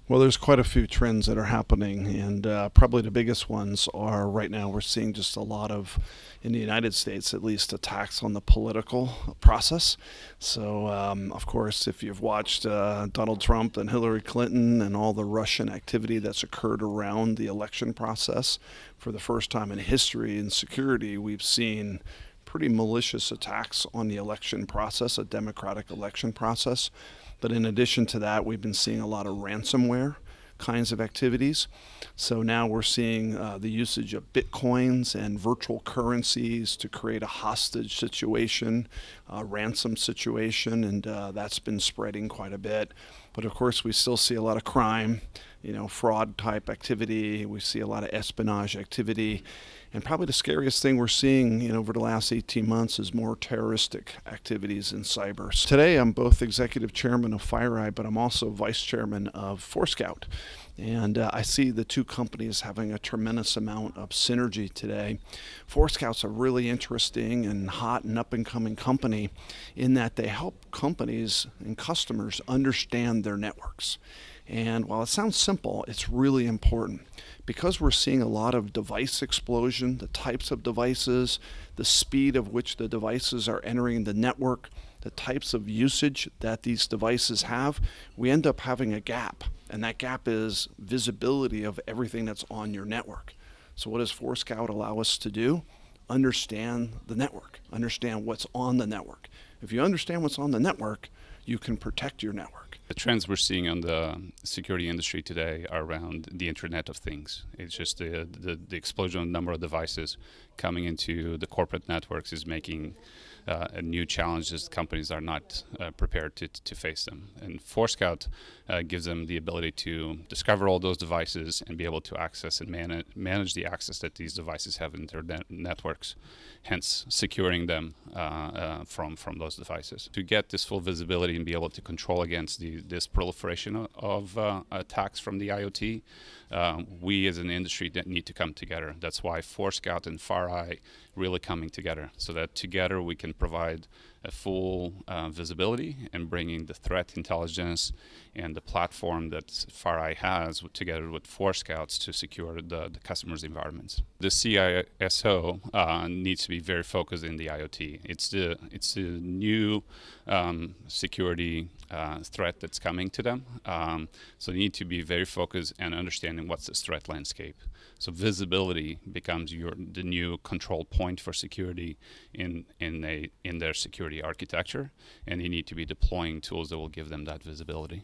Well, there's quite a few trends that are happening, and probably the biggest ones are right now we're seeing just a lot of, in the United States at least, attacks on the political process. So, of course, if you've watched Donald Trump and Hillary Clinton and all the Russian activity that's occurred around the election process, for the first time in history in security, we've seen pretty malicious attacks on the election process, a democratic election process. But in addition to that, we've been seeing a lot of ransomware kinds of activities. So now we're seeing the usage of bitcoins and virtual currencies to create a hostage situation, a ransom situation, and that's been spreading quite a bit. But of course, we still see a lot of crime, fraud type activity. We see a lot of espionage activity. And probably the scariest thing we're seeing over the last 18 months is more terroristic activities in cyber. So today, I'm both executive chairman of FireEye, but I'm also vice chairman of ForeScout. And I see the two companies having a tremendous amount of synergy today. ForeScout's a really interesting and hot and up-and-coming company in that they help companies and customers understand their networks. And while it sounds simple, it's really important because we're seeing a lot of device explosion, the types of devices, the speed of which the devices are entering the network, the types of usage that these devices have, we end up having a gap. And that gap is visibility of everything that's on your network. So what does ForeScout allow us to do? Understand the network, understand what's on the network. If you understand what's on the network, you can protect your network. The trends we're seeing on the security industry today are around the Internet of Things. It's just the explosion of the number of devices coming into the corporate networks is making new challenges. Companies are not prepared to face them. And ForeScout gives them the ability to discover all those devices and be able to access and manage the access that these devices have in their networks, hence securing them from those devices. To get this full visibility and be able to control against this proliferation of attacks from the IoT, we as an industry need to come together. That's why ForeScout and FireEye really coming together, so that together we can provide a full visibility and bringing the threat intelligence and the platform that FireEye has together with ForeScouts to secure the customer's environments. The CISO needs to be very focused in the IoT. It's the new security threat that's coming to them. So they need to be very focused and understanding what's this threat landscape. So visibility becomes the new control point for security in their security architecture, and they need to be deploying tools that will give them that visibility.